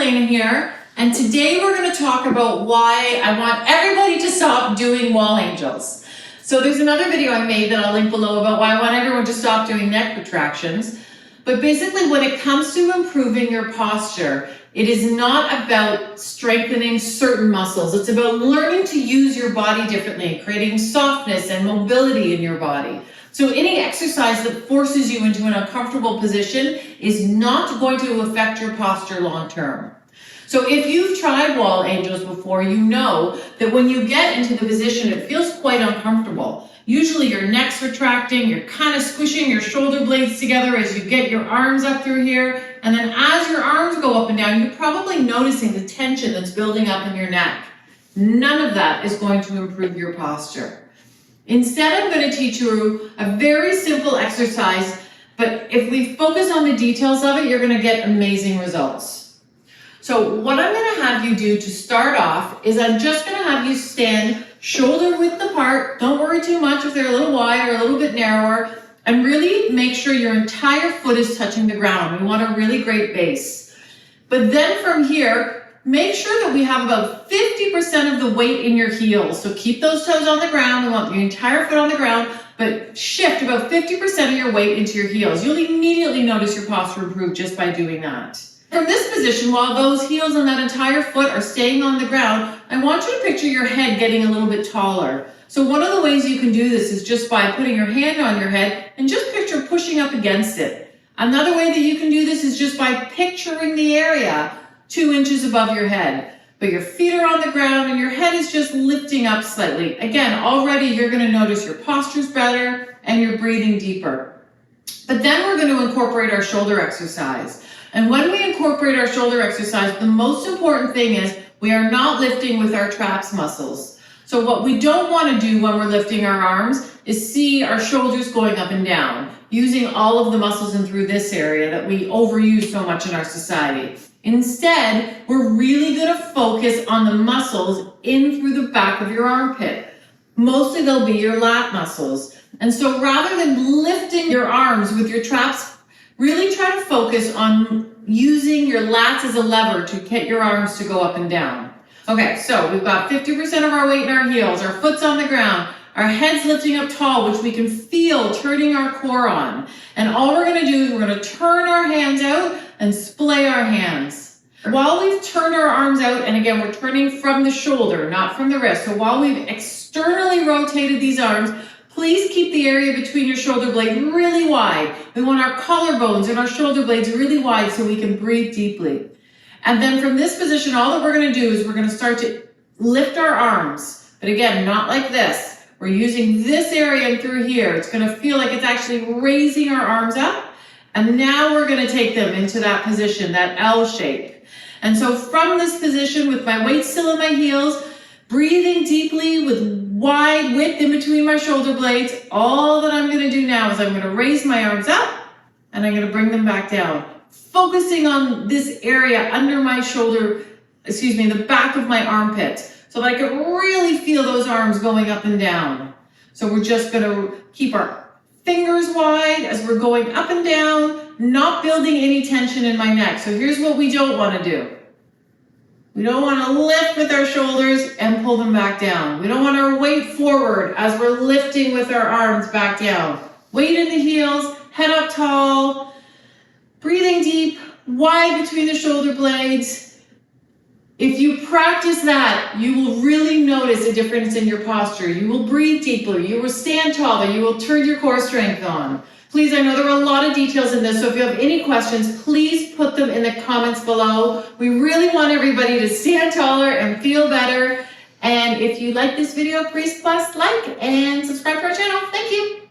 Laina here, and today we're going to talk about why I want everybody to stop doing wall angels. So there's another video I made that I'll link below about why I want everyone to stop doing neck retractions. But basically when it comes to improving your posture, it is not about strengthening certain muscles. It's about learning to use your body differently, creating softness and mobility in your body. So any exercise that forces you into an uncomfortable position is not going to affect your posture long term. So if you've tried wall angels before, you know that when you get into the position, it feels quite uncomfortable. Usually your neck's retracting, you're kind of squishing your shoulder blades together as you get your arms up through here. And then as your arms go up and down, you're probably noticing the tension that's building up in your neck. None of that is going to improve your posture. Instead, I'm going to teach you a very simple exercise, but if we focus on the details of it, you're going to get amazing results. So what I'm going to have you do to start off is I'm just going to have you stand shoulder width apart. Don't worry too much if they're a little wide or a little bit narrower, and really make sure your entire foot is touching the ground. We want a really great base. But then from here, make sure that we have about 50% of the weight in your heels. So keep those toes on the ground. We want your entire foot on the ground, but shift about 50% of your weight into your heels. You'll immediately notice your posture improve just by doing that. From this position, while those heels and that entire foot are staying on the ground, I want you to picture your head getting a little bit taller. So one of the ways you can do this is just by putting your hand on your head and just picture pushing up against it. Another way that you can do this is just by picturing the area 2 inches above your head, but your feet are on the ground and your head is just lifting up slightly. Again, already you're going to notice your posture's better and you're breathing deeper. But then we're going to incorporate our shoulder exercise. And when we incorporate our shoulder exercise, the most important thing is we are not lifting with our traps muscles. So what we don't want to do when we're lifting our arms is see our shoulders going up and down, using all of the muscles in through this area that we overuse so much in our society. Instead, we're really going to focus on the muscles in through the back of your armpit. Mostly they'll be your lat muscles. And so rather than lifting your arms with your traps, really try to focus on using your lats as a lever to get your arms to go up and down. Okay, so we've got 50% of our weight in our heels, our foot's on the ground, our head's lifting up tall, which we can feel turning our core on. And all we're going to do is we're going to turn our hands out and splay our hands. While we've turned our arms out, and again, we're turning from the shoulder, not from the wrist. So while we've externally rotated these arms, please keep the area between your shoulder blades really wide. We want our collarbones and our shoulder blades really wide so we can breathe deeply. And then from this position, all that we're going to do is we're going to start to lift our arms. But again, not like this. We're using this area and through here. It's going to feel like it's actually raising our arms up. And now we're going to take them into that position, that L shape. And so from this position, with my weight still in my heels, breathing deeply with wide width in between my shoulder blades, all that I'm going to do now is I'm going to raise my arms up and I'm going to bring them back down. Focusing on this area under my shoulder, the back of my armpit, so that I can really feel those arms going up and down. So we're just going to keep our fingers wide as we're going up and down, not building any tension in my neck. So here's what we don't want to do. We don't want to lift with our shoulders and pull them back down. We don't want our weight forward as we're lifting with our arms back down. Weight in the heels, head up tall, breathing deep, wide between the shoulder blades. If you practice that, you will really notice a difference in your posture. You will breathe deeper, you will stand taller, you will turn your core strength on. Please, I know there are a lot of details in this, so if you have any questions, please put them in the comments below. We really want everybody to stand taller and feel better. And if you like this video, please like and subscribe to our channel. Thank you.